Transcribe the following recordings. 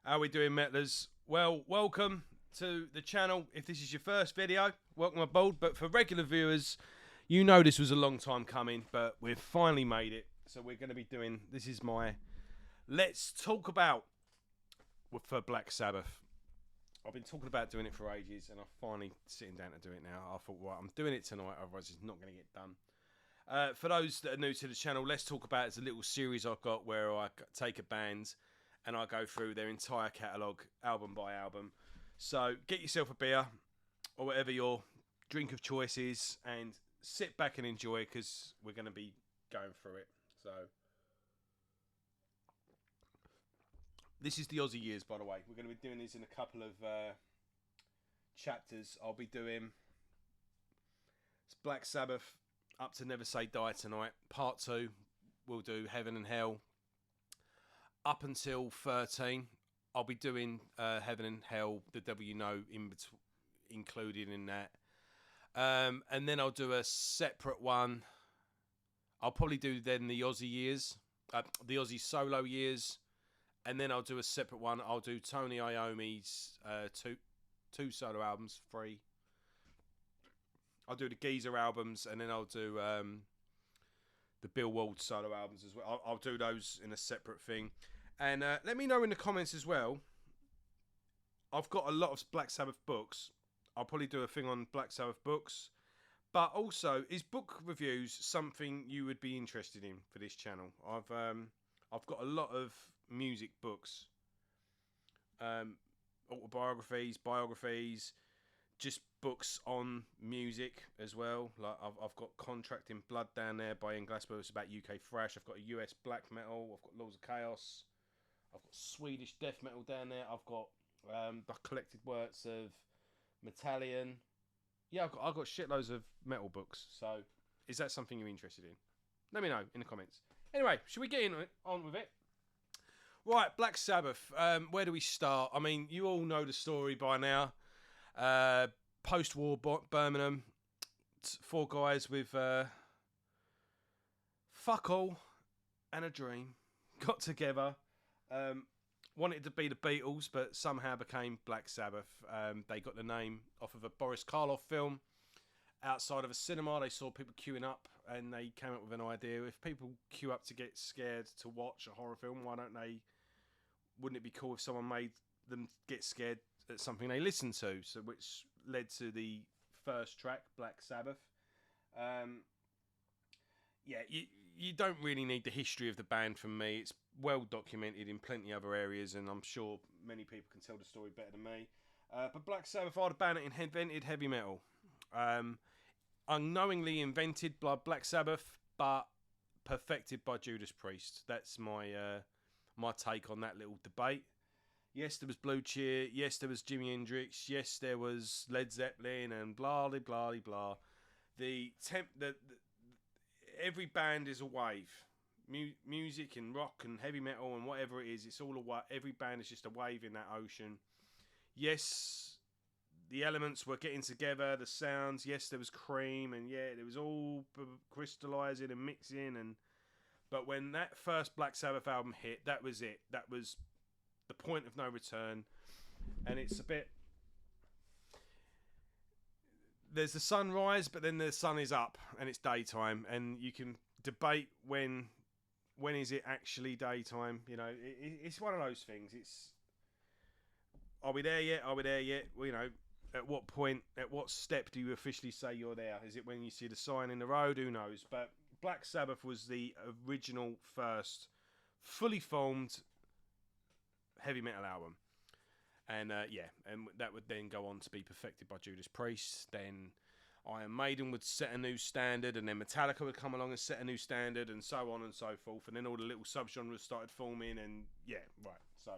How we doing, metlers? Well, welcome to the channel. If this is your first video, welcome aboard. But for regular viewers, you know this was a long time coming, but we've finally made it. So we're going to be doing, this is my Let's Talk About for Black Sabbath. I've been talking about doing it for ages, and I'm finally sitting down to do it now. I thought, right, I'm doing it tonight, otherwise it's not going to get done. For those that are new to the channel, Let's Talk About is a little series I've got where I take a band and I go through their entire catalogue, album by album. So get yourself a beer or whatever your drink of choice is and sit back and enjoy, because we're going to be going through it. So this is the Ozzy years, by the way. We're going to be doing these in a couple of chapters. I'll be doing Black Sabbath up to Never Say Die tonight. Part 2, we'll do Heaven and Hell up until 13. I'll be doing Heaven and Hell, the Devil You Know, included in that. And then I'll do a separate one. I'll probably do then the Ozzy years, the Ozzy solo years. And then I'll do a separate one. I'll do Tony Iommi's two solo albums, 3. I'll do the Geezer albums, and then I'll do the Bill Wald solo albums as well. I'll do those in a separate thing. And let me know in the comments as well. I've got a lot of Black Sabbath books. I'll probably do a thing on Black Sabbath books. But also, is book reviews something you would be interested in for this channel? I've got a lot of music books. Autobiographies, biographies, just books on music as well. Like I've got Contract in Blood down there by Ian Glasper. It's about UK thrash. I've got a US black metal. I've got Laws of Chaos. I've got Swedish death metal down there. I've got the collected works of Metallian. Yeah, I've got shitloads of metal books. So, is that something you're interested in? Let me know in the comments. Anyway, should we get on with it? Right, Black Sabbath. Where do we start? I mean, you all know the story by now. Post-war Birmingham. 4 guys with fuck all and a dream got together. Wanted to be the Beatles, but somehow became Black Sabbath. They got the name off of a Boris Karloff film. Outside of a cinema, they saw people queuing up, and they came up with an idea. If people queue up to get scared to watch a horror film, why don't they? Wouldn't it be cool if someone made them get scared at something they listen to? So, which led to the first track, Black Sabbath. Yeah, you don't really need the history of the band from me. It's well documented in plenty other areas, and I'm sure many people can tell the story better than me. But Black Sabbath are the band that invented heavy metal. Unknowingly invented by Black Sabbath, but perfected by Judas Priest. That's my my take on that little debate. Yes, there was Blue Cheer. Yes, there was Jimi Hendrix. Yes, there was Led Zeppelin and blah blah blah blah. Every band is a wave. Music and rock and heavy metal and whatever it is, it's all a wave. Every band is just a wave in that ocean. Yes, the elements were getting together, the sounds. Yes, there was Cream, and yeah, it was all crystallizing and mixing. But when that first Black Sabbath album hit, that was it. That was the point of no return. And it's a bit. There's the sunrise, but then the sun is up and it's daytime, and you can debate when is it actually daytime. You know, it's one of those things. It's, are we there yet? Are we there yet? Well, you know, at what point, at what step do you officially say you're there? Is it when you see the sign in the road? Who knows? But Black Sabbath was the original first fully formed heavy metal album. And yeah, and that would then go on to be perfected by Judas Priest. Then Iron Maiden would set a new standard, and then Metallica would come along and set a new standard, and so on and so forth. And then all the little subgenres started forming, and yeah, right. So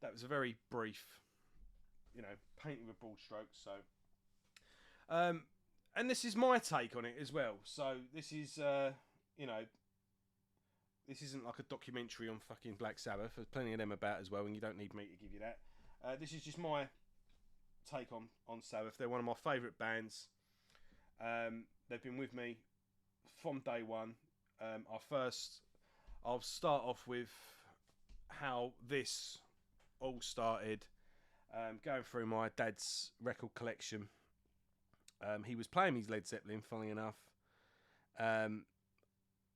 that was a very brief, you know, painting with broad strokes. So, and this is my take on it as well. So this is, you know, this isn't like a documentary on fucking Black Sabbath. There's plenty of them about as well, and you don't need me to give you that. This is just my take on Sabbath. They're one of my favourite bands. They've been with me from day one. I'll start off with how this all started going through my dad's record collection. He was playing his Led Zeppelin, funnily enough. I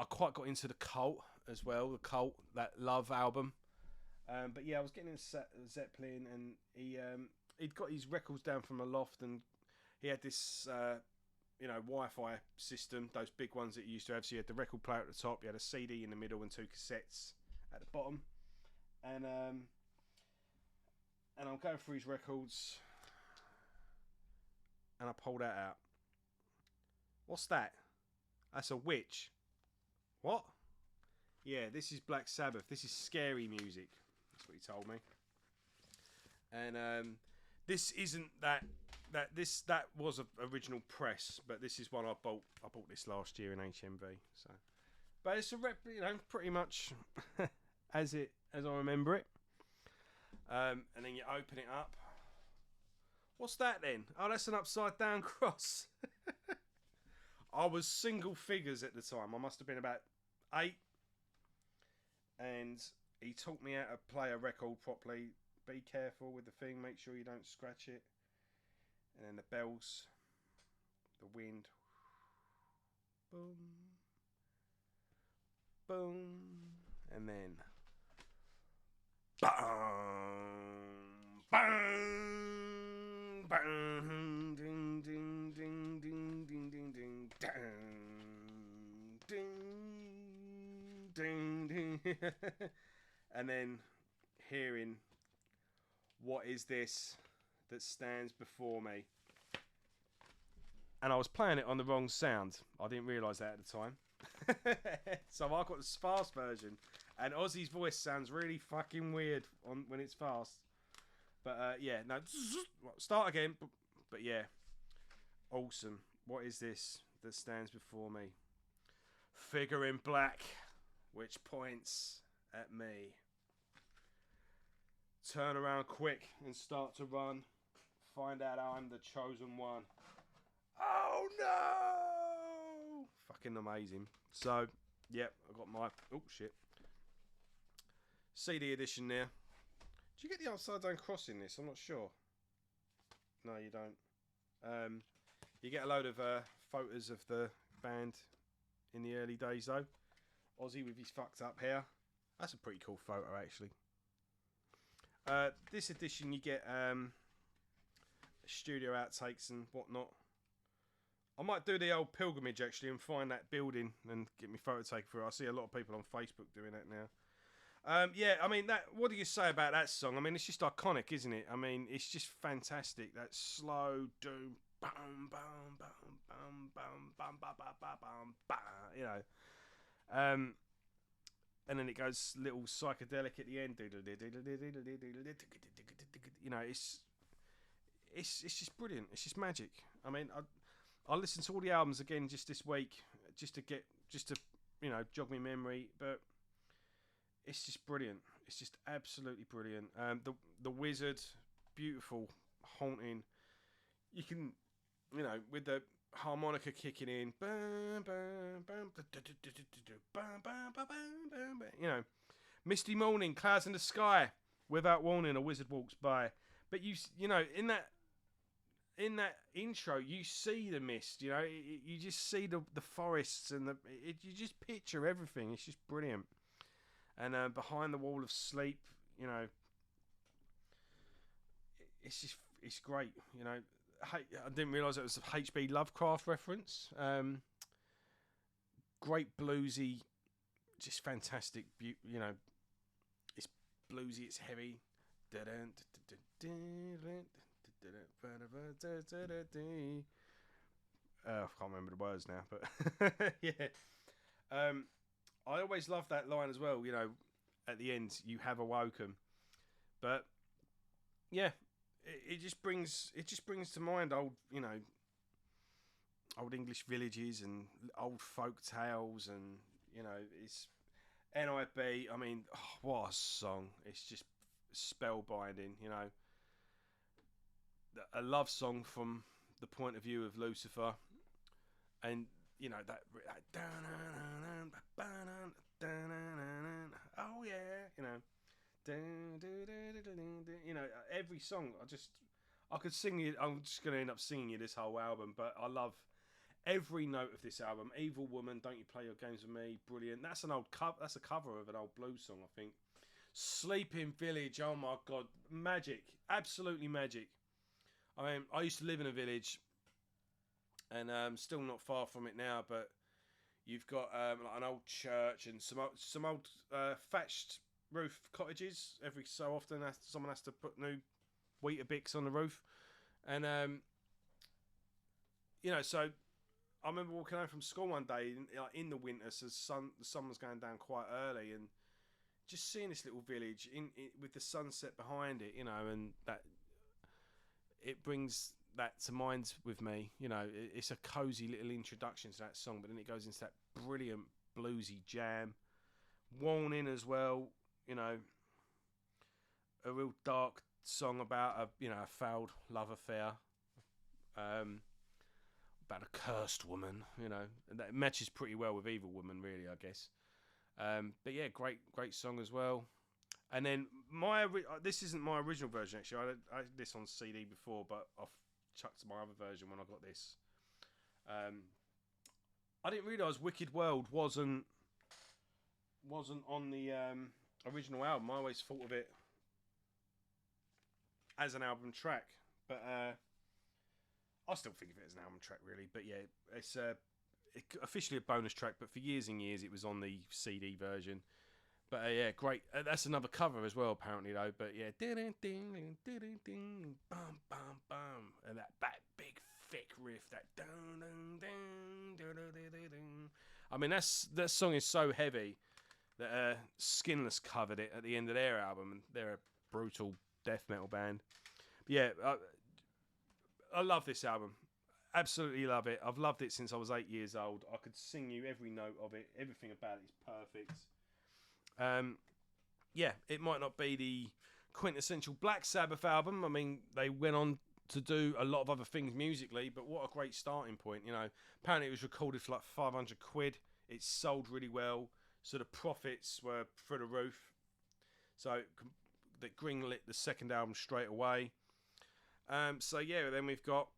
quite got into the Cult as well, the Cult, that Love album. But yeah, I was getting into Zeppelin, and he'd got his records down from a loft, and he had this Wi-Fi system, those big ones that you used to have. So you had the record player at the top, you had a CD in the middle, and 2 cassettes at the bottom. And I'm going through his records, and I pulled that out. What's that? That's a witch. What? Yeah, this is Black Sabbath. This is scary music. That's what he told me. And this isn't that was an original press, but this is one I bought. I bought this last year in HMV. So, but it's a pretty much as I remember it. And then you open it up. What's that then? Oh, that's an upside down cross. I was single figures at the time. I must have been about 8. And he taught me how to play a record properly. Be careful with the thing. Make sure you don't scratch it. And then the bells. The wind. Boom. Boom. And then. Bang. Bang. Bang. Ding, ding, ding, ding, ding, ding, ding. Ding. Ding, ding. And then hearing, what is this that stands before me? And I was playing it on the wrong sound. I didn't realise that at the time. So I got the fast version, and Ozzy's voice sounds really fucking weird when it's fast. But yeah, no, start again. But yeah, awesome. What is this that stands before me? Figure in black, which points at me. Turn around quick and start to run. Find out I'm the chosen one. Oh no! Fucking amazing. So, yep, I got my CD edition there. Do you get the upside down cross in this? I'm not sure. No, you don't. You get a load of photos of the band in the early days though. Ozzy with his fucked up hair. That's a pretty cool photo actually. This edition you get studio outtakes and whatnot. I might do the old pilgrimage actually and find that building and get me photo taken for it. I see a lot of people on Facebook doing that now. Yeah, I mean, what do you say about that song? I mean, it's just iconic, isn't it? I mean, it's just fantastic. That slow doom, bam, bam, bam, bam, bam, bam, bam, bam, bam, bam, you know. And then it goes little psychedelic at the end. You know, it's just brilliant. It's just magic. I mean, I listened to all the albums again just this week, just to jog my memory. But it's just brilliant. It's just absolutely brilliant. The Wizard, beautiful, haunting. You can, with the harmonica kicking in, misty morning, clouds in the sky. Without warning, a wizard walks by. But in that intro, you see the mist. You just see the forests and you just picture everything. It's just brilliant. And behind the wall of sleep, it's great. I didn't realise it was a H.P. Lovecraft reference. Great bluesy, just fantastic. It's bluesy, it's heavy. I can't remember the words now, but yeah. I always love that line as well. At the end, you have awoken. But yeah, it just brings to mind old English villages and old folk tales, and it's NIB. I mean, what a song! It's just spellbinding. A love song from the point of view of Lucifer, and that oh yeah, you know, every song. I could sing it. I'm just going to end up singing you this whole album, but I love every note of this album. Evil Woman, Don't You Play Your Games With Me, brilliant. That's an old cover. That's a cover of an old blues song, I think. Sleeping Village, oh my god, magic, absolutely magic. I mean, I used to live in a village, and still not far from it now, but you've got like an old church and some old thatched roof cottages. Every so often, someone has to put new Weetabix on the roof, and you know, so I remember walking home from school one day in the winter, so the sun was going down quite early, and just seeing this little village with the sunset behind it, you know, and that it brings that to mind with me. You know, it's a cozy little introduction to that song, but then it goes into that brilliant bluesy jam, Warning as well. You know, a real dark song about a failed love affair. About a cursed woman, you know, and that matches pretty well with Evil Woman, really, I guess. But yeah, great song as well. And then this isn't my original version actually. I had this on CD before, but I've chucked my other version when I got this. I didn't realise Wicked World wasn't on the original album. I always thought of it as an album track, but I still think of it as an album track, really. But yeah, it's officially a bonus track, but for years and years it was on the CD version. But yeah, great. That's another cover as well, apparently, though. But yeah, ding ding ding ding ding, bum bum bum, and that big thick riff, that dun dun dun dun dun dun dun. I mean, that song is so heavy that Skinless covered it at the end of their album, and they're a brutal death metal band. But yeah, I love this album. Absolutely love it. I've loved it since I was 8 years old. I could sing you every note of it. Everything about it is perfect. Yeah, it might not be the quintessential Black Sabbath album. I mean, they went on to do a lot of other things musically, but what a great starting point. You know, apparently it was recorded for like 500 quid. It sold really well, so the profits were through the roof. So they greenlit the second album straight away. So yeah, then we've got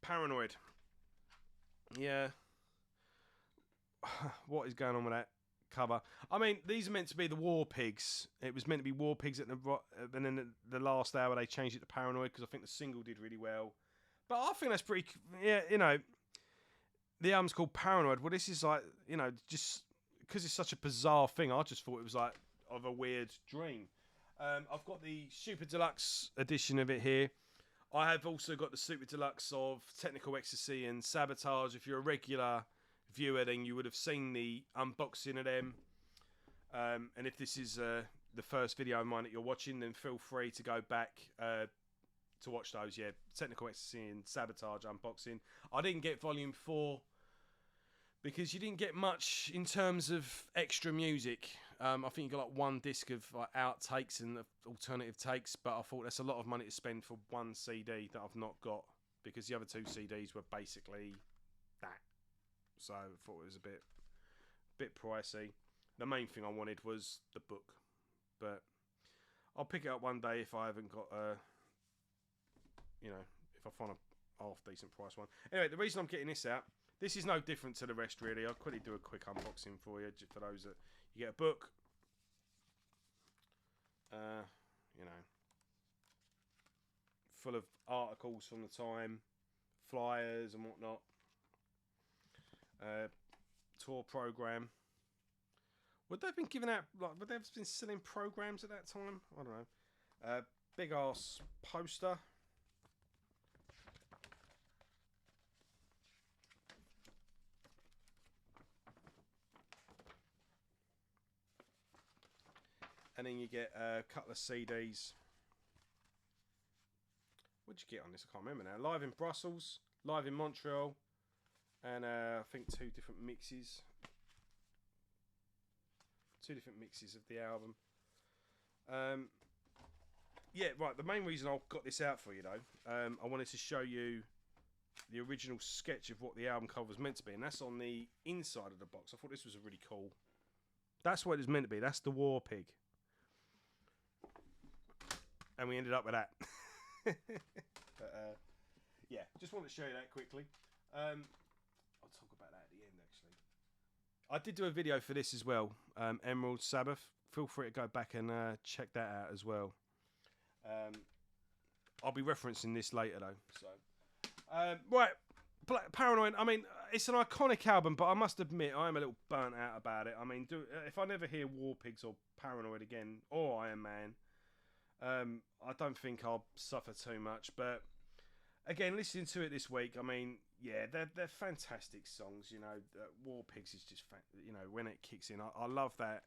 Paranoid. Yeah. What is going on with that cover? I mean, these are meant to be the War Pigs. It was meant to be War Pigs and then the last hour they changed it to Paranoid because I think the single did really well. But I think that's pretty, yeah, you know, the album's called Paranoid. Well, this is like, you know, just because it's such a bizarre thing, I just thought it was like of a weird dream. I've got the Super Deluxe edition of it here. I have also got the Super Deluxe of Technical Ecstasy and Sabotage. If you're a regular viewer, then you would have seen the unboxing of them. And if this is the first video of mine that you're watching, then feel free to go back to watch those. Yeah, Technical Ecstasy and Sabotage unboxing. I didn't get Volume 4 because you didn't get much in terms of extra music. I think you got like one disc of like outtakes and alternative takes, but I thought that's a lot of money to spend for one CD that I've not got because the other two CDs were basically that. So I thought it was a bit pricey. The main thing I wanted was the book, but I'll pick it up one day if I haven't got you know, if I find a half decent price one. Anyway, the reason I'm getting this out, this is no different to the rest really. I'll quickly do a quick unboxing for you, for those that you get a book. You know, full of articles from the time, flyers and whatnot. Tour program. Would they have been giving out, like, would they have been selling programs at that time? I don't know. Big ass poster. And then you get a couple of CDs. What'd you get on this? I can't remember now. Live in Brussels, live in Montreal, and I think two different mixes. Two different mixes of the album. Yeah, right. The main reason I got this out for you, though, I wanted to show you the original sketch of what the album cover was meant to be, and that's on the inside of the box. I thought this was a really cool. That's what it was meant to be. That's the War Pig. and we ended up with that. But, yeah, just want to show you that quickly. I'll talk about that at the end, actually. I did do a video for this as well, Emerald Sabbath. Feel free to go back and check that out as well. I'll be referencing this later, though. So, right, Paranoid. I mean, it's an iconic album, but I must admit I am a little burnt out about it. I mean, if I never hear War Pigs or Paranoid again, or Iron Man, I don't think I'll suffer too much. But again, listening to it this week, I mean, yeah, they're fantastic songs. You know, War Pigs is just, you know, when it kicks in, I love that.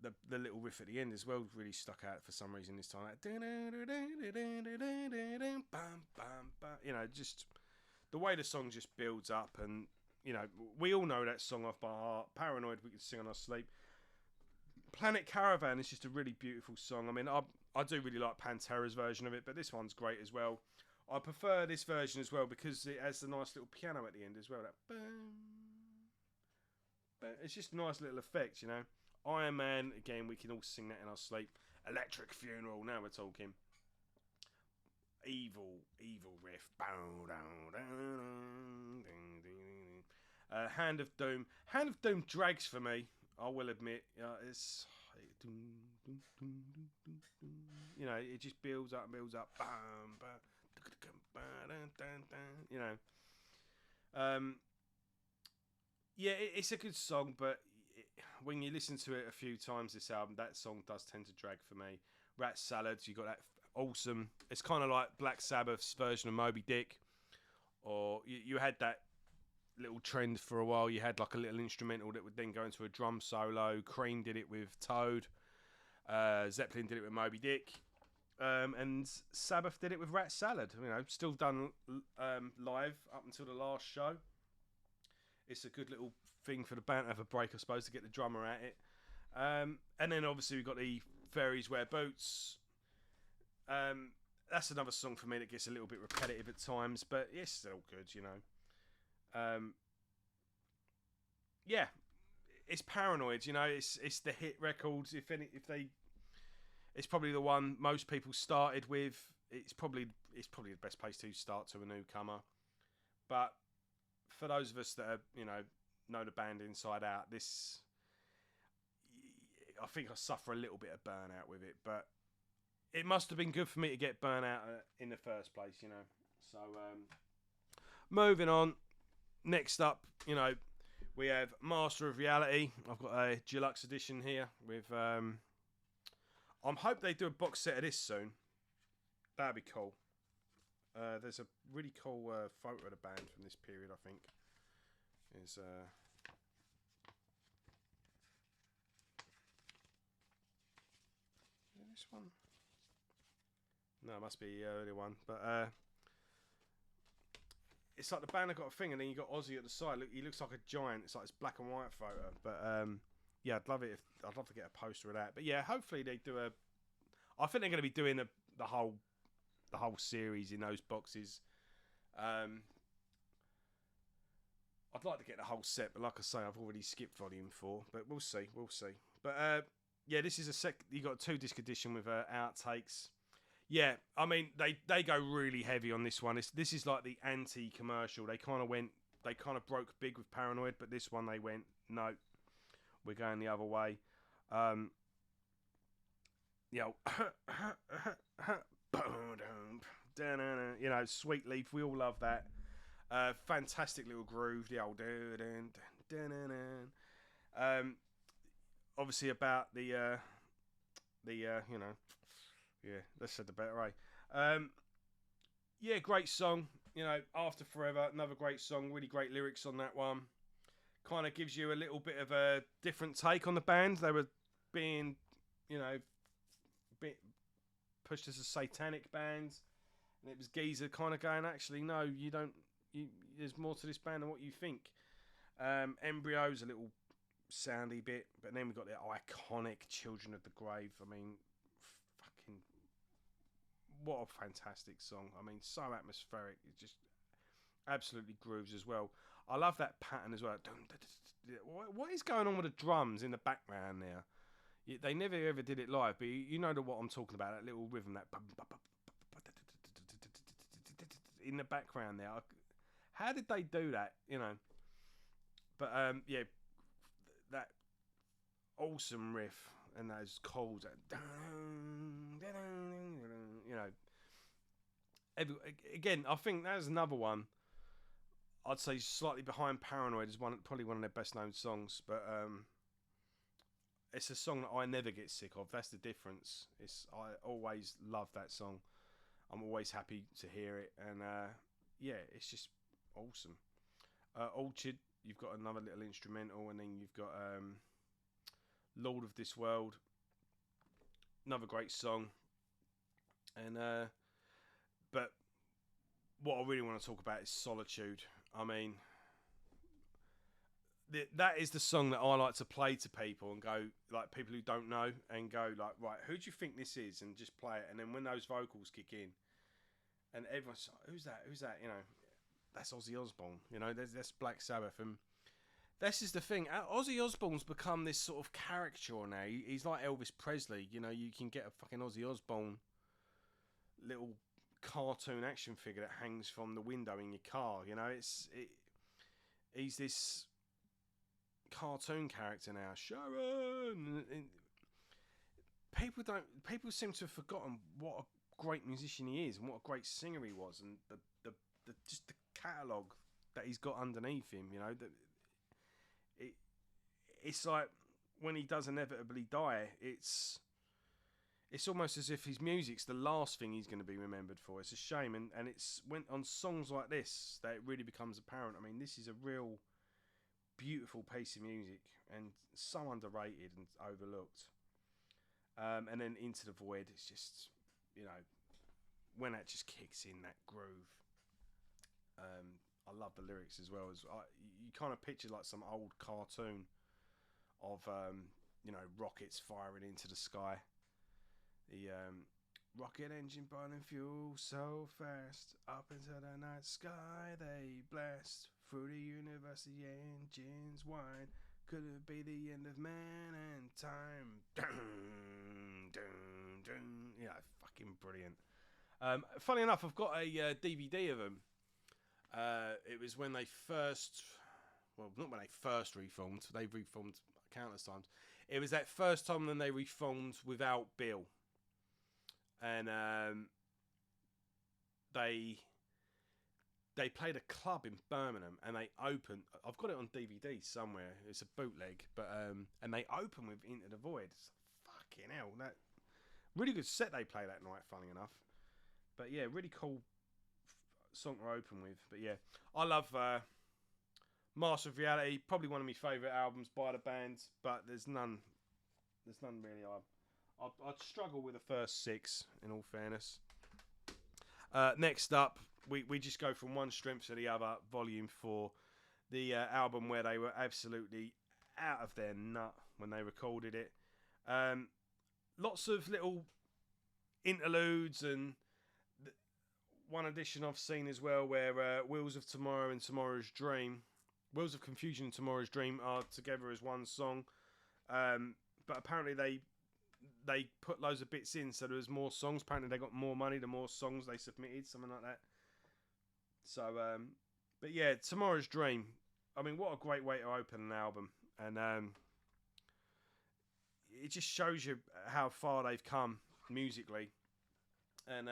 The little riff at the end as well really stuck out for some reason this time. You know, just the way the song just builds up, and you know, we all know that song off by heart. Paranoid, we can sing on our sleep. Planet Caravan is just a really beautiful song. I mean, I do really like Pantera's version of it, but this one's great as well. I prefer this version as well because it has the nice little piano at the end as well. That boom. It's just a nice little effect, you know. Iron Man, again, we can all sing that in our sleep. Electric Funeral, now we're talking. Evil riff. Hand of Doom. Hand of Doom drags for me, I will admit. It's, you know, it just builds up. You know. Yeah, it's a good song, but when you listen to it a few times this album, that song does tend to drag for me. Rat Salads, you got that awesome. It's kind of like Black Sabbath's version of Moby Dick, or you had that little trend for a while. You had like a little instrumental that would then go into a drum solo. Cream did it with Toad. Zeppelin did it with Moby Dick. And Sabbath did it with Rat Salad. You know, still done live up until the last show. It's a good little thing for the band to have a break, I suppose, to get the drummer at it. And then obviously we've got the Fairies Wear Boots. That's another song for me that gets a little bit repetitive at times, but it's still good, you know. Yeah, it's Paranoid, you know. It's the hit records. If they, it's probably the one most people started with. It's probably the best place to start to a newcomer. But for those of us that are, you know the band inside out, this, I think I suffer a little bit of burnout with it, but it must have been good for me to get burnt out in the first place, you know. So moving on. Next up, you know, we have Master of Reality. I've got a deluxe edition here with. I hope they do a box set of this soon. That'd be cool. There's a really cool photo of the band from this period, I think. Is this one? No, it must be the earlier one. But it's like the band have got a thing, and then you got Ozzy at the side. Look, he looks like a giant. It's like this black and white photo. But yeah, I'd love to get a poster of that. But yeah, hopefully they do a. I think they're going to be doing the whole series in those boxes. I'd like to get the whole set, but like I say, I've already skipped Volume 4. But we'll see. But yeah, this is you got a 2-disc edition with outtakes. Yeah, I mean they go really heavy on this one. This is like the anti-commercial. They kind of broke big with Paranoid, but this one they went, no, we're going the other way. You know, Sweet Leaf, we all love that. Fantastic little groove, the old obviously about the you know, yeah, let's say the better way. Yeah, great song, you know, After Forever, another great song, really great lyrics on that one. Kind of gives you a little bit of a different take on the band. They were being, you know, pushed as a satanic band, and it was Geezer kind of going, actually, no, you don't. There's more to this band than what you think. Embryo's a little soundy bit, but then we've got the iconic Children of the Grave. I mean, fucking, what a fantastic song. I mean, so atmospheric. It just absolutely grooves as well. I love that pattern as well. What is going on with the drums in the background there? They never ever did it live, but you know what I'm talking about. That little rhythm, that in the background there. How did they do that? You know. But yeah, that awesome riff and those chords. You know. Again, I think that's another one. I'd say slightly behind Paranoid is probably one of their best known songs, but it's a song that I never get sick of. That's the difference. I always love that song. I'm always happy to hear it, and yeah, it's just awesome. Orchard, you've got another little instrumental, and then you've got Lord of This World, another great song, and but what I really want to talk about is Solitude. I mean, that is the song that I like to play to people and go, like, people who don't know, and go like, right, who do you think this is, and just play it. And then when those vocals kick in, and everyone's like, who's that, you know, that's Ozzy Osbourne, you know, that's Black Sabbath. And this is the thing, Ozzy Osbourne's become this sort of caricature now. He's like Elvis Presley, you know. You can get a fucking Ozzy Osbourne little cartoon action figure that hangs from the window in your car, you know. He's this cartoon character now, Sharon. And people seem to have forgotten what a great musician he is, and what a great singer he was, and the just the catalogue that he's got underneath him, you know. That it's like when he does inevitably die, it's almost as if his music's the last thing he's going to be remembered for. It's a shame, and it's when on songs like this that it really becomes apparent. I mean, this is a real beautiful piece of music, and so underrated and overlooked. And then Into the Void, it's just, you know, when that just kicks in, that groove. I love the lyrics as well. You kind of picture like some old cartoon of you know, rockets firing into the sky. The rocket engine burning fuel so fast, up into the night sky they blast, through the universe the engines whine, could it be the end of man and time? Dun, dun, dun. Yeah, fucking brilliant. Funny enough, I've got a DVD of them. It was when they first, well, not when they first reformed. They've reformed countless times. It was that first time when they reformed without Bill, and they played a club in Birmingham, and they opened. I've got it on DVD somewhere. It's a bootleg, but and they open with Into the Void. It's fucking hell, that really good set they play that night. Funny enough, but yeah, really cool song to open with. But yeah, I love Master of Reality. Probably one of my favourite albums by the band, but there's none really. I'd struggle with the first 6, in all fairness. Next up, we just go from one strength to the other. Volume 4, the album where they were absolutely out of their nut when they recorded it. Lots of little interludes, and one addition I've seen as well where Wheels of Tomorrow and Tomorrow's Dream, Wheels of Confusion and Tomorrow's Dream are together as one song. But apparently they put loads of bits in, so there was more songs. Apparently they got more money the more songs they submitted, something like that. So, but yeah, Tomorrow's Dream. I mean, what a great way to open an album, and it just shows you how far they've come musically, and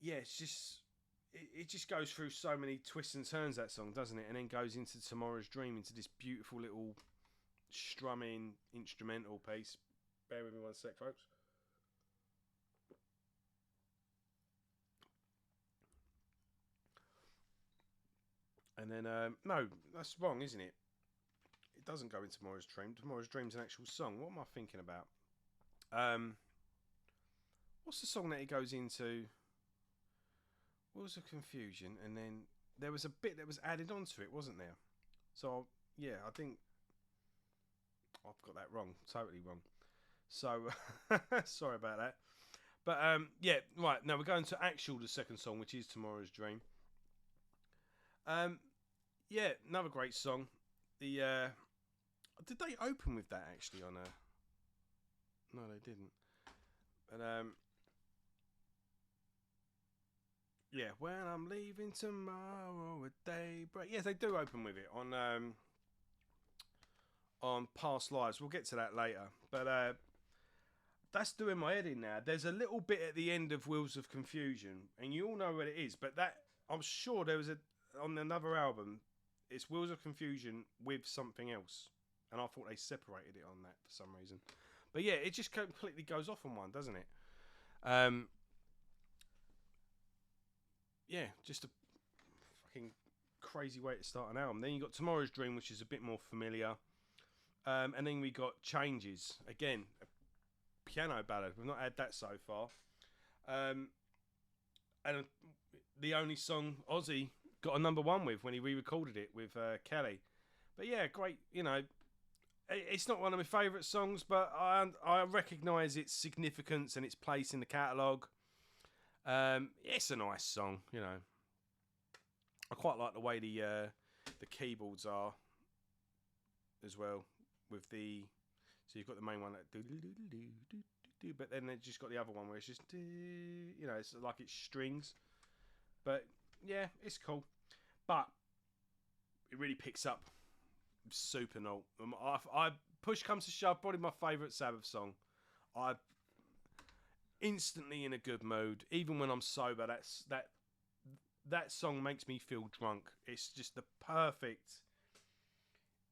yeah, it's just it just goes through so many twists and turns, that song, doesn't it? And then goes into Tomorrow's Dream, into this beautiful little strumming instrumental piece. Bear with me one sec, folks. And then no, that's wrong, isn't it? It doesn't go into Tomorrow's Dream. Tomorrow's Dream's an actual song. What am I thinking about? What's the song that it goes into? Wheels of Confusion, and then there was a bit that was added onto it, wasn't there? So yeah, I think I've got that wrong, totally wrong. So sorry about that. But yeah, right, now we're going to the second song, which is Tomorrow's Dream. Yeah, another great song. The did they open with that actually on a? No, they didn't. But yeah, when I'm leaving tomorrow at daybreak. Yes, they do open with it on Past Lives. We'll get to that later. But that's doing my head in now. There's a little bit at the end of Wheels of Confusion, and you all know what it is. But that I'm sure there was on another album. It's Wheels of Confusion with something else, and I thought they separated it on that for some reason. But yeah, it just completely goes off on one, doesn't it? Yeah, just a fucking crazy way to start an album. Then you got Tomorrow's Dream, which is a bit more familiar. And then we got Changes. Again, a piano ballad. We've not had that so far. And the only song Ozzy got a number one with when he re-recorded it with Kelly. But yeah, great. You know, it's not one of my favourite songs, but I recognise its significance and its place in the catalogue. It's a nice song, you know. I quite like the way the keyboards are as well. With the so you've got the main one that but then they've just got the other one where it's just you know, it's like it's strings. But yeah, it's cool. But it really picks up super note. I push comes to shove, probably my favourite Sabbath song. I instantly in a good mood, even when I'm sober. That song makes me feel drunk. It's just the perfect.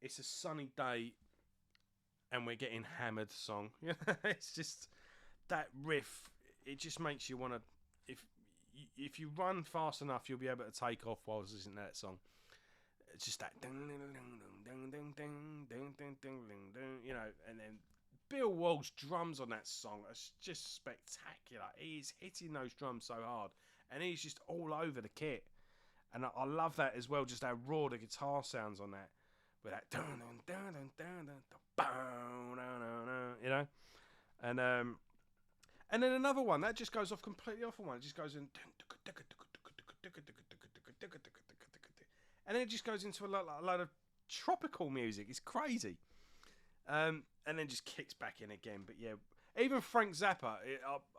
It's a sunny day, and we're getting hammered song. It's just that riff. It just makes you want to. If you run fast enough, you'll be able to take off while listening to that song. It's just that, you know, and then Bill Wall's drums on that song are just spectacular. He's hitting those drums so hard, and he's just all over the kit. And I love that as well, just how raw the guitar sounds on that, with that, you know, and then another one that just goes off completely off on one. It just goes in, and then it just goes into a lot of tropical music. It's crazy. And then just kicks back in again. But yeah, even Frank Zappa,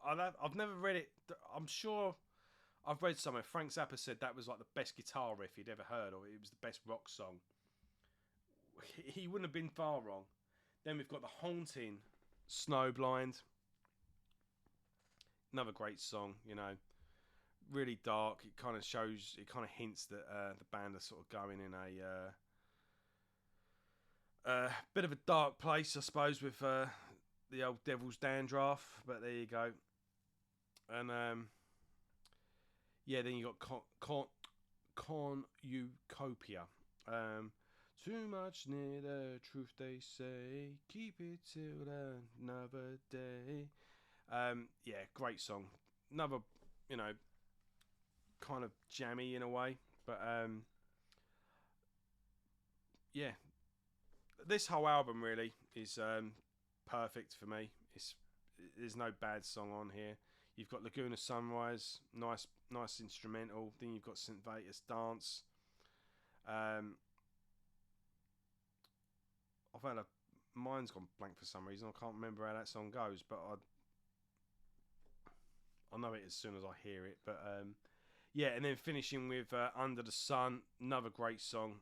I've never read it. I'm sure I've read somewhere Frank Zappa said that was like the best guitar riff he'd ever heard, or it was the best rock song. He wouldn't have been far wrong. Then we've got the haunting Snowblind. Another great song, you know. Really dark. It kind of shows, it kind of hints that the band are sort of going in a bit of a dark place, I suppose, with the old Devil's Dandruff. But there you go. And yeah, then you got Cornucopia. Too much near the truth, they say. Keep it till another day. Yeah, great song. Another, you know, kind of jammy in a way, but yeah, this whole album really is perfect for me. There's no bad song on here. You've got Laguna Sunrise, nice instrumental. Then you've got St. Vitus Dance. Mine's gone blank for some reason. I can't remember how that song goes, but I know it as soon as I hear it. But yeah, and then finishing with Under the Sun, another great song.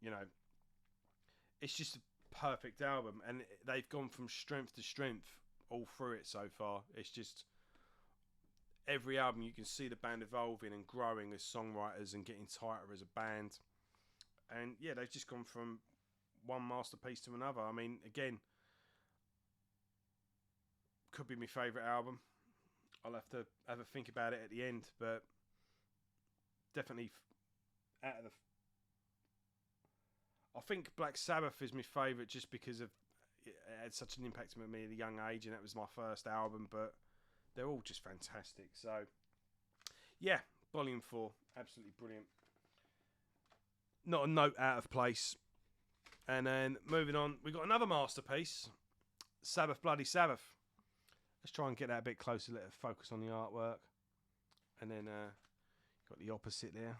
You know, it's just a perfect album, and they've gone from strength to strength all through it so far. It's just every album you can see the band evolving and growing as songwriters and getting tighter as a band. And yeah, they've just gone from one masterpiece to another. I mean, again, could be my favourite album. I'll have to have a think about it at the end, but definitely out of the. I think Black Sabbath is my favourite just because of it had such an impact on me at a young age, and that was my first album. But they're all just fantastic. So yeah, Volume 4, absolutely brilliant. Not a note out of place. And then moving on, we've got another masterpiece, Sabbath Bloody Sabbath. Let's try and get that a bit closer, let it focus on the artwork. And then got the opposite there.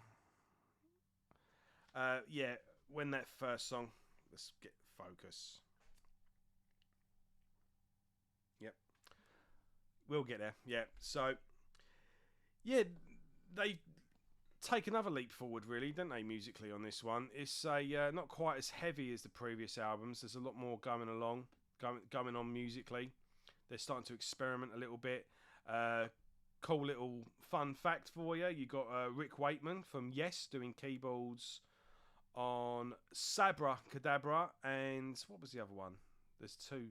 Yeah, when that first song, let's get focus. Yep. We'll get there. Yeah. So, yeah, they take another leap forward, really, don't they, musically on this one? It's not quite as heavy as the previous albums. There's a lot more going on musically. They're starting to experiment a little bit. Cool little fun fact for you. You got Rick Wakeman from Yes doing keyboards on Sabra Cadabra, and what was the other one? There's two.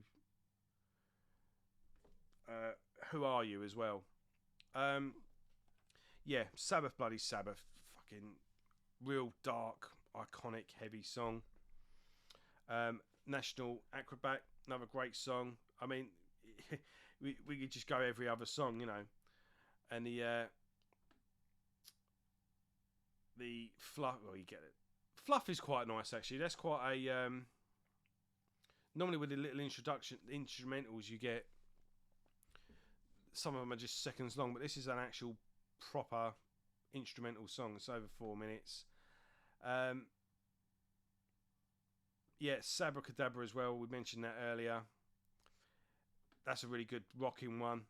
Who Are You as well. Yeah, Sabbath Bloody Sabbath. Fucking real dark, iconic, heavy song. National Acrobat, another great song. I mean, we could just go every other song, you know. And the fluff, well, you get it. Fluff is quite nice, actually. That's quite a normally with the little instrumentals you get, some of them are just seconds long, but this is an actual proper instrumental song. It's over 4 minutes. Yeah, Sabracadabra as well. We mentioned that earlier. That's a really good rocking one.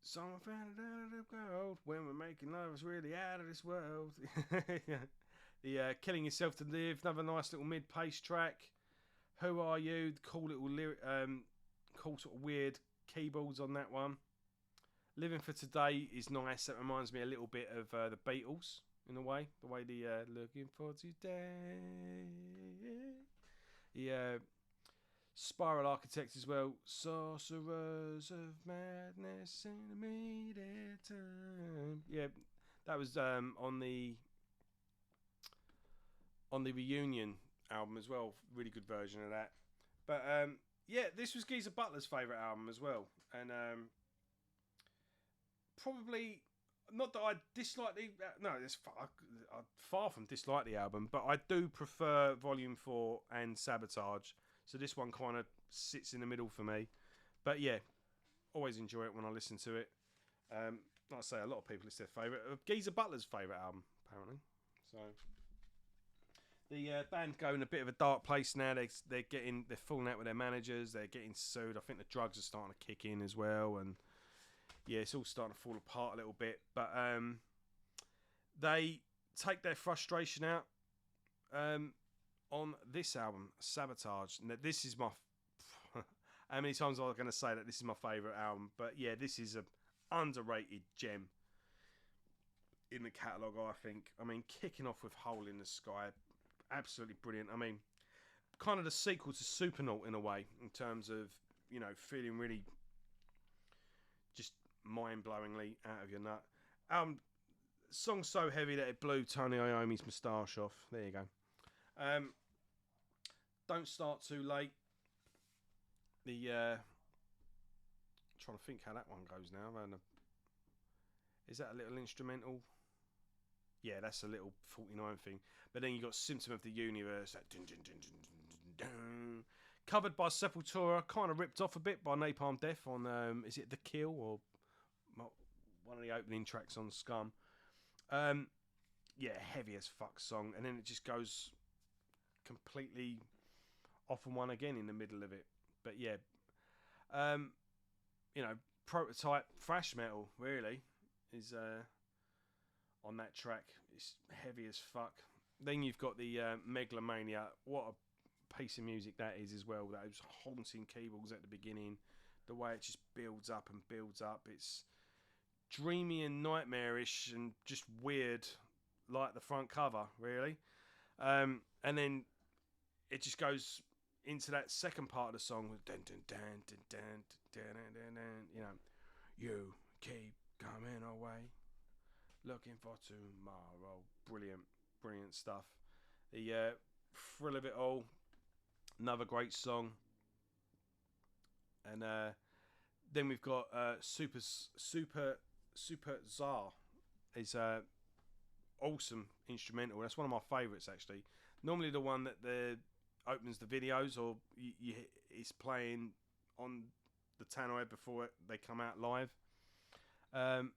Someone found it out of the gold when we're making love is really out of this world. The Killing Yourself to Live, another nice little mid-pace track. Who Are You? Cool little cool sort of weird keyboards on that one. Living for Today is nice. That reminds me a little bit of the Beatles in a way. The way the Looking for Today. The Spiral Architect as well. Sorcerers of Madness in a Immediate Time. Yeah, that was on the Reunion album as well. Really good version of that. But yeah, this was Geezer Butler's favourite album as well. And probably not that I dislike the I far from dislike the album, but I do prefer Volume 4 and Sabotage. So this one kind of sits in the middle for me. But yeah, always enjoy it when I listen to it. Like I say, a lot of people, it's their favourite. Geezer Butler's favourite album, apparently. So the band going a bit of a dark place now. They're falling out with their managers. They're getting sued. I think the drugs are starting to kick in as well, and yeah, it's all starting to fall apart a little bit. But they take their frustration out on this album, Sabotage. Now, this is my how many times am I going to say that this is my favourite album? But yeah, this is an underrated gem in the catalogue, I think. I mean, kicking off with Hole in the Sky, absolutely brilliant. I mean, kind of the sequel to Supernaut in a way, in terms of, you know, feeling really just mind-blowingly out of your nut. Song so heavy that it blew Tony Iommi's moustache off. There you go. Don't Start Too Late. Trying to think how that one goes now. Is that a little instrumental? Yeah, that's a little 49 thing. But then you got Symptom of the Universe. That dun, dun, dun, dun, dun, dun. Covered by Sepultura, kind of ripped off a bit by Napalm Death on, is it The Kill or one of the opening tracks on Scum? Yeah, heavy as fuck song. And then it just goes completely off on one again in the middle of it. But yeah, you know, prototype thrash metal really is on that track. It's heavy as fuck. Then you've got the Megalomania. What a piece of music that is as well. Those haunting keyboards at the beginning, the way it just builds up and builds up. It's dreamy and nightmarish and just weird, like the front cover really. And then it just goes into that second part of the song with dun dun dun dun dun dun dun dun dun. You know, you keep coming away, looking for tomorrow. Brilliant stuff. The thrill of it all, another great song. And then we've got Super Czar. Is awesome instrumental. That's one of my favourites actually. Normally the one that opens the videos, or it's playing on the tannoy before they come out live. Am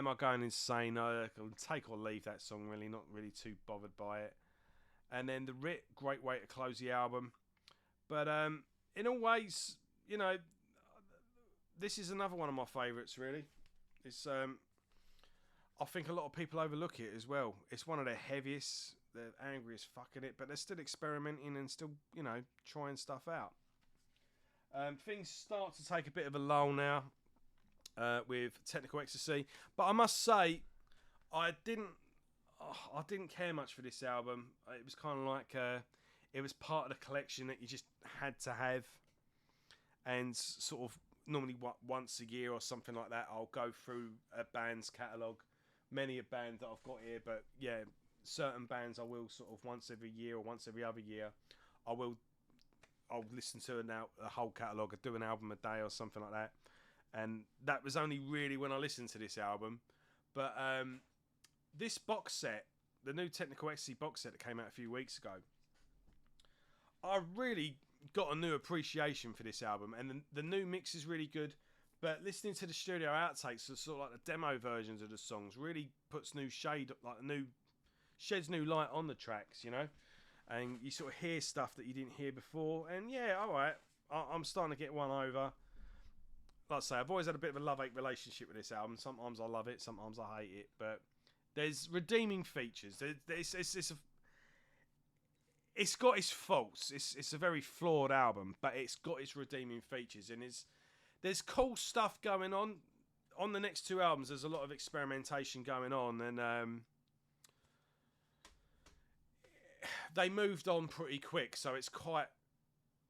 I Going Insane? I can take or leave that song really, not really too bothered by it. And then The Writ, great way to close the album. But in all ways, you know, this is another one of my favourites. Really, it's I think a lot of people overlook it as well. It's one of their heaviest. They're angry as fuck in it, but they're still experimenting and still, trying stuff out. Things start to take a bit of a lull now with Technical Ecstasy, but I must say, I didn't care much for this album. It was kind of like it was part of the collection that you just had to have, and sort of normally once a year or something like that, I'll go through a band's catalogue. Many a band that I've got here, but yeah, certain bands I will sort of once every year or once every other year, I'll listen to a whole catalogue. I do an album a day or something like that, and that was only really when I listened to this album. But this box set, the new Technical Ecstasy box set that came out a few weeks ago, I really got a new appreciation for this album, and the new mix is really good. But listening to the studio outtakes, so sort of like the demo versions of the songs, really puts sheds new light on the tracks, and you sort of hear stuff that you didn't hear before. And yeah, all right, I'm starting to get one over. Like I say, I've always had a bit of a love-hate relationship with this album. Sometimes I love it, sometimes I hate it, but there's redeeming features. It's got its faults. It's a very flawed album, but it's got its redeeming features, and there's cool stuff going on. On the next two albums, there's a lot of experimentation going on, and they moved on pretty quick, so it's quite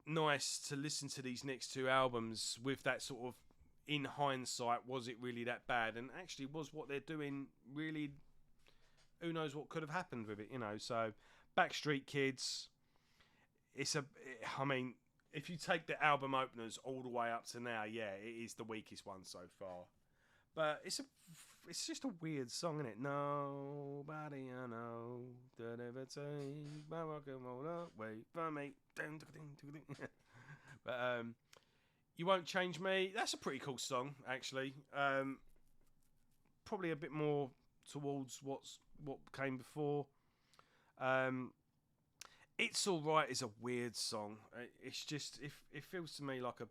nice to listen to these next two albums with that sort of, in hindsight, was it really that bad? And actually, was what they're doing really, who knows what could have happened with it, So, Backstreet Kids, if you take the album openers all the way up to now, yeah, it is the weakest one so far. But it's just a weird song, isn't it? Nobody I know that ever take my rock and roll away from me. But You Won't Change Me. That's a pretty cool song, actually. Probably a bit more towards what came before. It's Alright is a weird song. It's just it feels to me like a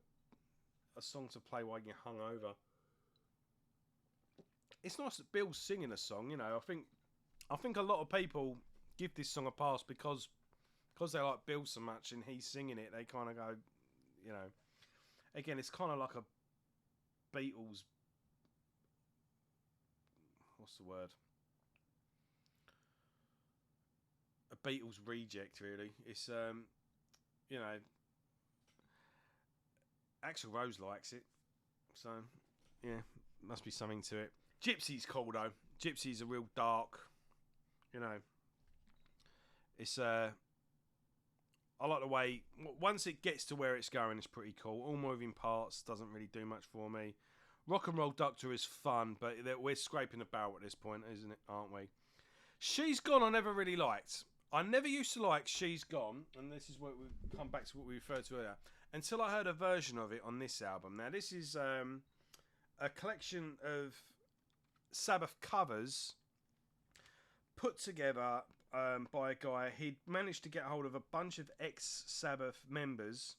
song to play while you're hungover. It's nice that Bill's singing a song, I think a lot of people give this song a pass because they like Bill so much and he's singing it. They kind of go, Again, it's kind of like a Beatles. What's the word? A Beatles reject, really. It's Axl Rose likes it, so yeah, must be something to it. Gypsy's cool though. Gypsy's a real dark, it's I like the way once it gets to where it's going, it's pretty cool. All moving parts doesn't really do much for me. Rock and Roll Doctor is fun, but we're scraping the barrel at this point, isn't it? Aren't we? She's Gone I never really liked. I never used to like She's Gone, and this is what we come back to what we referred to earlier, until I heard a version of it on this album. Now, this is a collection of Sabbath covers put together by a guy. He'd managed to get hold of a bunch of ex-Sabbath members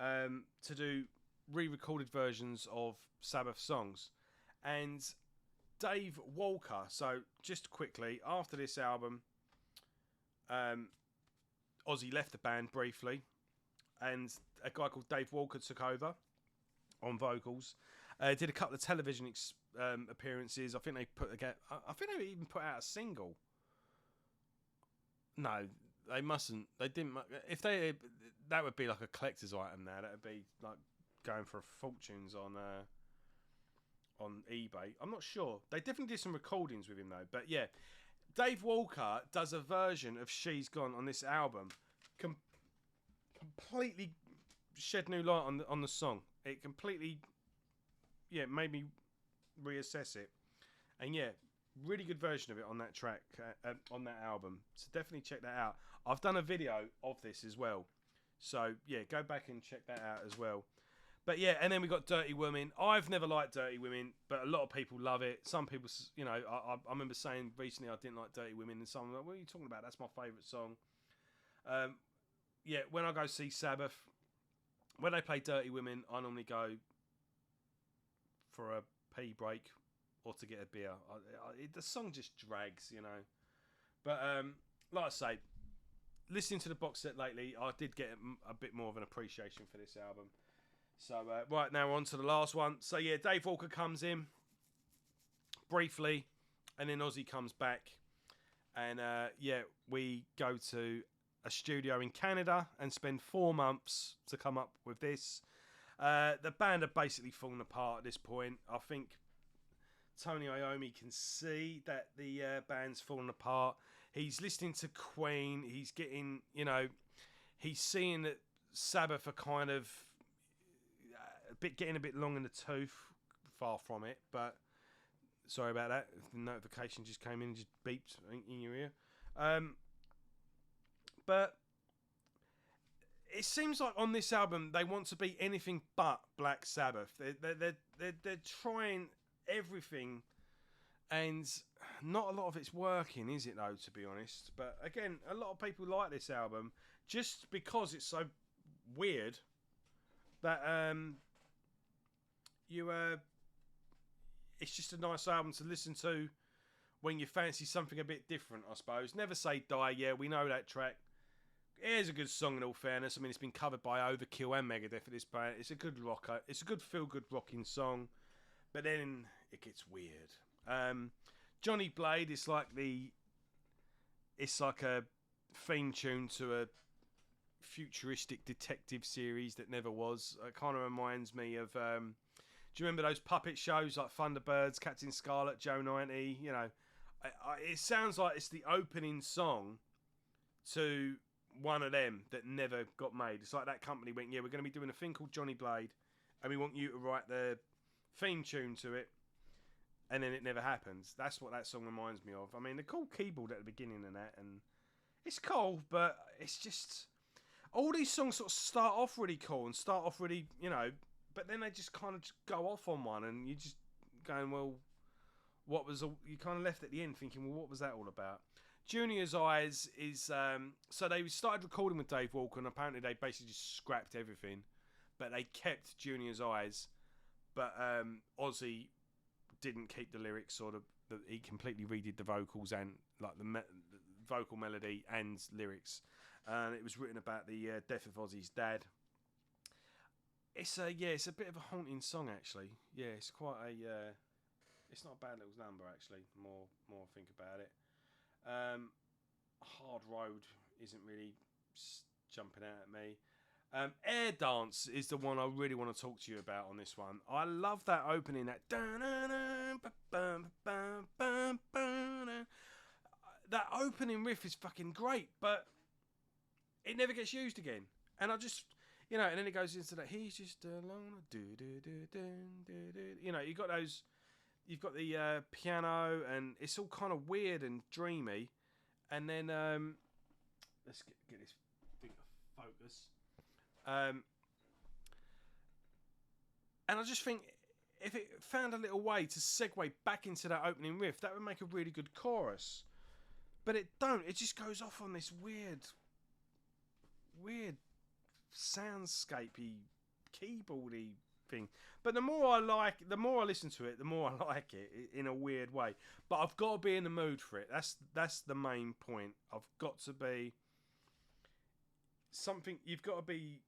to do re-recorded versions of Sabbath songs. And Dave Walker, so just quickly, after this album, Ozzy left the band briefly, and a guy called Dave Walker took over on vocals. Did a couple of television appearances. I think they even put out a single. No, they mustn't. They didn't. If that would be like a collector's item now. That would be like going for fortunes on eBay. I'm not sure. They definitely did some recordings with him though. But yeah, Dave Walker does a version of She's Gone on this album. Completely shed new light on the song. It completely, made me reassess it. And yeah, really good version of it on that track, on that album. So definitely check that out. I've done a video of this as well. So yeah, go back and check that out as well. But yeah, and then we got Dirty Women. I've never liked Dirty Women, but a lot of people love it. Some people, I remember saying recently I didn't like Dirty Women, and someone was like, what are you talking about? That's my favourite song. Yeah, when I go see Sabbath, when they play Dirty Women, I normally go, for a pee break or to get a beer. The song just drags, you know. But like I say, listening to the box set lately, I did get a bit more of an appreciation for this album. So right now on to the last one. So yeah, Dave Walker comes in briefly, and then Ozzy comes back, and yeah, we go to a studio in Canada and spend 4 months to come up with this. The band are basically falling apart at this point. I think Tony Iommi can see that the band's falling apart. He's listening to Queen. He's getting, you know, he's seeing that Sabbath are kind of getting a bit long in the tooth. Far from it, but sorry about that. The notification just came in and just beeped in your ear. But it seems like on this album they want to be anything but Black Sabbath. They're trying everything, and not a lot of it's working, is it though? To be honest, but again, a lot of people like this album just because it's so weird that it's just a nice album to listen to when you fancy something a bit different, I suppose. Never Say Die, yeah, we know that track. It is a good song in all fairness. I mean, it's been covered by Overkill and Megadeth at this point. It's a good rocker. It's a good feel-good rocking song. But then it gets weird. Johnny Blade is like it's like a theme tune to a futuristic detective series that never was. It kind of reminds me of... do you remember those puppet shows like Thunderbirds, Captain Scarlet, Joe 90? You know, it sounds like it's the opening song to one of them that never got made. It's like that company went, yeah, we're going to be doing a thing called Johnny Blade, and we want you to write the theme tune to it, and then it never happens. That's what that song reminds me of. I mean, the cool keyboard at the beginning and that, and it's cool, but it's just... all these songs sort of start off really cool and start off really, you know... but then they just kind of just go off on one, and you're just going, well, what was... you kind of left at the end thinking, well, what was that all about? Junior's Eyes is... so they started recording with Dave Walker, and apparently they basically just scrapped everything, but they kept Junior's Eyes, but Ozzy didn't keep the lyrics, or he completely redid the vocals and like the vocal melody and lyrics, and it was written about the death of Ozzy's dad. It's a bit of a haunting song actually. Yeah, it's quite a it's not a bad little number actually. More I think about it. Hard Road isn't really jumping out at me. Air Dance is the one I really want to talk to you about on this one. I love that opening, that opening riff is fucking great, but it never gets used again. And I just, you know, and then it goes into that, he's just alone, you know, you've got the piano, and it's all kind of weird and dreamy. And then let's get this thing to focus. And I just think if it found a little way to segue back into that opening riff, that would make a really good chorus. But it don't. It just goes off on this weird soundscapey, keyboardy thing. But the more I listen to it, the more I like it in a weird way. But I've got to be in the mood for it. That's the main point. I've got to be something. You've got to be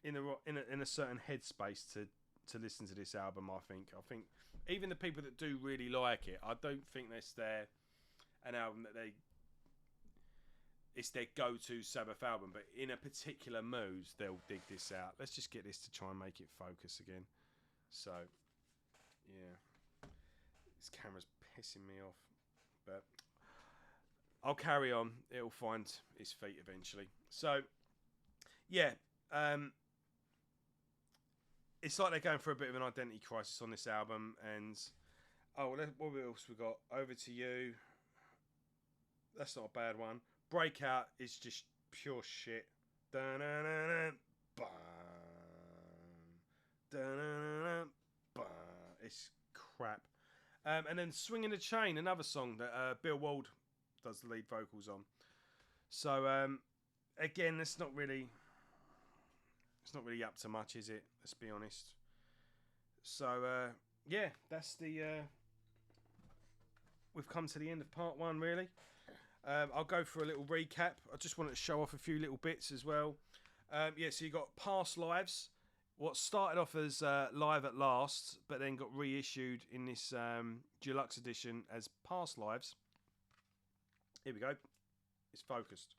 in a certain headspace to listen to this album. I think even the people that do really like it, I don't think it's an album that it's their go-to Sabbath album, but in a particular mood they'll dig this out. Let's just get this to try and make it focus again. So yeah, this camera's pissing me off, but I'll carry on. It'll find its feet eventually. So yeah, it's like they're going for a bit of an identity crisis on this album. And what else we got? Over to You. That's not a bad one. Breakout is just pure shit. It's crap. And then Swinging the Chain, another song that Bill Wald does the lead vocals on. So again, it's not really up to much, is it? Let's be honest. So yeah, that's the. We've come to the end of part 1, really. I'll go for a little recap. I just wanted to show off a few little bits as well. Yeah, so you got Past Lives. What started off as Live at Last, but then got reissued in this deluxe edition as Past Lives. Here we go. It's focused.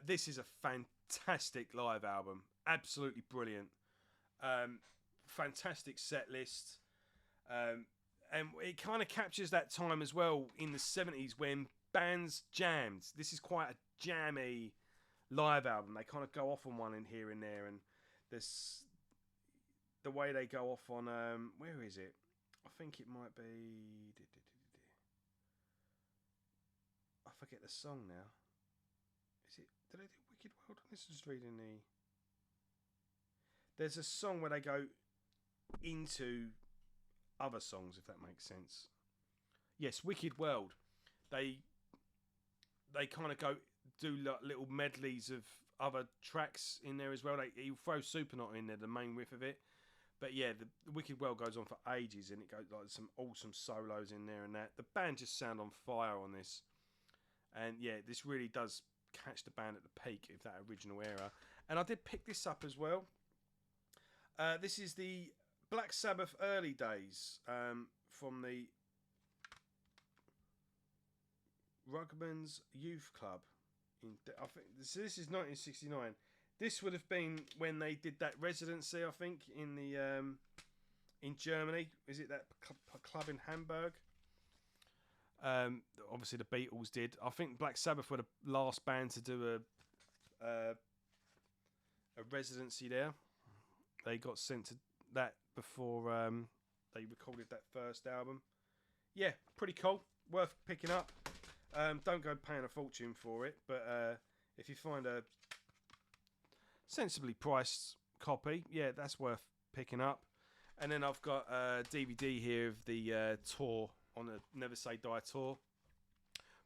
This is a fantastic live album. Absolutely brilliant. Fantastic set list. And it kind of captures that time as well in the 70s when bands jammed. This is quite a jammy live album. They kind of go off on one in here and there, and there's the way they go off on where is it? I think it might be. I forget the song now. Is it? Did they do Wicked World? This is just reading the. There's a song where they go into other songs, if that makes sense. Yes, Wicked World. They kind of go do like little medleys of other tracks in there as well. He'll throw Supernaut in there, the main riff of it. But yeah, the Wicked World goes on for ages, and it goes like some awesome solos in there and that. The band just sound on fire on this, and yeah, this really does catch the band at the peak of that original era. And I did pick this up as well. This is the Black Sabbath early days from the Rugman's Youth Club. I think this is 1969. This would have been when they did that residency, I think, in the in Germany. Is it that club in Hamburg? Obviously, the Beatles did. I think Black Sabbath were the last band to do a residency there. They got sent to that before they recorded that first album. Yeah, pretty cool. Worth picking up. Don't go paying a fortune for it, but if you find a sensibly priced copy, yeah, that's worth picking up. And then I've got a DVD here of the tour on the Never Say Die tour.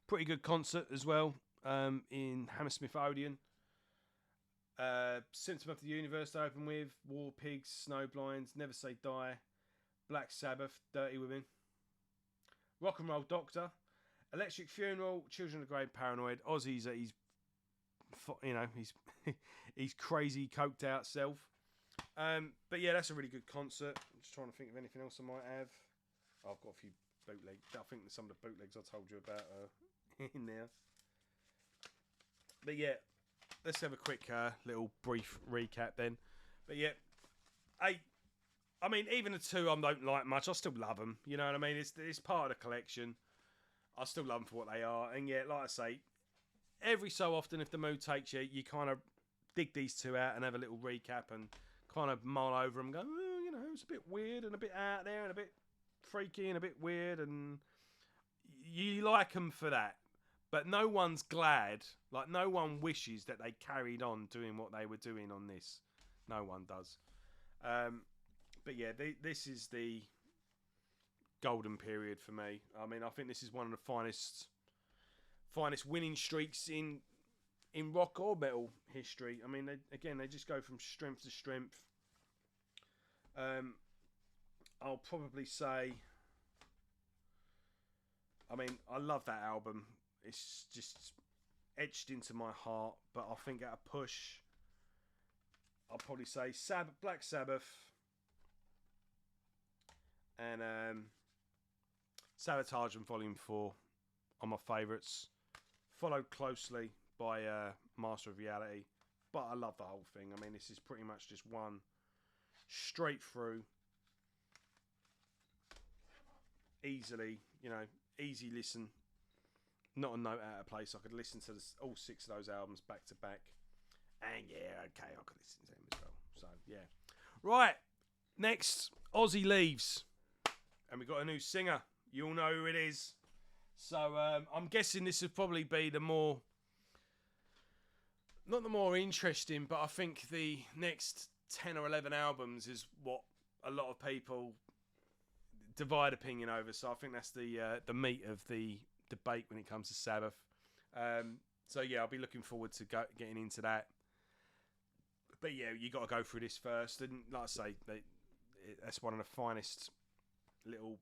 Pretty good concert as well in Hammersmith Odeon. Symptom of the Universe to open with, War Pigs, Snowblinds, Never Say Die, Black Sabbath, Dirty Women, Rock and Roll Doctor, Electric Funeral, Children of the Grave, Paranoid, Ozzy's at his, he's crazy, coked out self. But yeah, that's a really good concert. I'm just trying to think of anything else I might have. I've got a few bootlegs. I think some of the bootlegs I told you about are in there. But yeah, let's have a quick little brief recap then. But yeah, I mean, even the two I don't like much, I still love them. You know what I mean? It's part of the collection. I still love them for what they are. And yeah, like I say, every so often, if the mood takes you, you kind of dig these two out and have a little recap and kind of mull over them and go, oh, you know, it's a bit weird and a bit out there and a bit freaky and a bit weird. And you like them for that. But no one's glad, like no one wishes that they carried on doing what they were doing on this. No one does. But yeah, this is the golden period for me. I mean, I think this is one of the finest winning streaks in rock or metal history. I mean, they just go from strength to strength. I'll probably say, I mean, I love that album. It's just etched into my heart. But I think at a push, I'll probably say Black Sabbath and Sabotage and Volume 4 are my favourites. Followed closely by Master of Reality. But I love the whole thing. I mean, this is pretty much just one straight through. Easily, easy listen. Not a note out of place. I could listen to all 6 of those albums back to back. And yeah, okay, I could listen to them as well. So, yeah. Right, next, Ozzy leaves. And we've got a new singer. You all know who it is. So, I'm guessing this would probably be not the more interesting, but I think the next 10 or 11 albums is what a lot of people divide opinion over. So I think that's the meat of the debate when it comes to Sabbath. So yeah, I'll be looking forward to getting into that. But yeah, you got to go through this first, and like I say, that's one of the finest little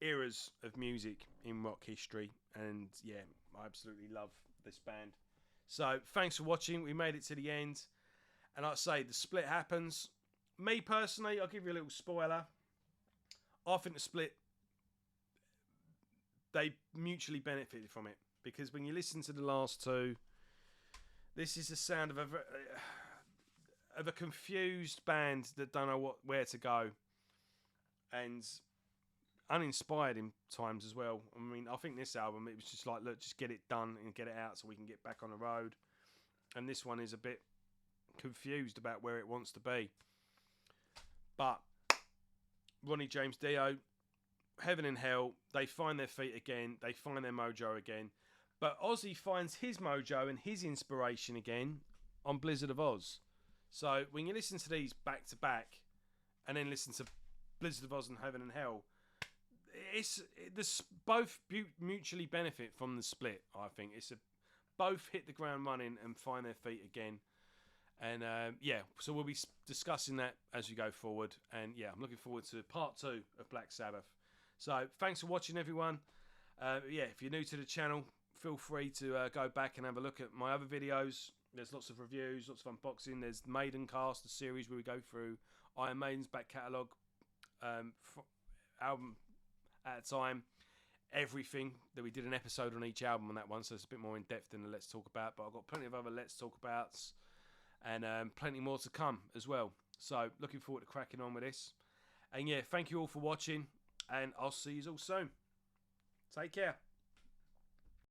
eras of music in rock history, and yeah, I absolutely love this band. So thanks for watching. We made it to the end, and like I say, the split happens. Me personally, I'll give you a little spoiler. I think the split, they mutually benefited from it, because when you listen to the last two, this is the sound of a confused band that don't know where to go, and uninspired in times as well. I mean, I think this album, it was just like, look, just get it done and get it out so we can get back on the road. And this one is a bit confused about where it wants to be. But Ronnie James Dio, Heaven and Hell, they find their feet again. They find their mojo again. But Ozzy finds his mojo and his inspiration again on Blizzard of Oz. So when you listen to these back to back, and then listen to Blizzard of Oz and Heaven and Hell, both mutually benefit from the split. I think both hit the ground running and find their feet again. And yeah, so we'll be discussing that as we go forward. And yeah, I'm looking forward to part 2 of Black Sabbath. So thanks for watching, everyone. Yeah, if you're new to the channel, feel free to go back and have a look at my other videos. There's lots of reviews, lots of unboxing. There's Maiden Cast, the series where we go through Iron Maiden's back catalogue, album at a time. Everything that we did an episode on each album on that one, so it's a bit more in depth than the Let's Talk About. But I've got plenty of other Let's Talk Abouts, and plenty more to come as well. So looking forward to cracking on with this. And yeah, thank you all for watching, and I'll see you all soon. Take care.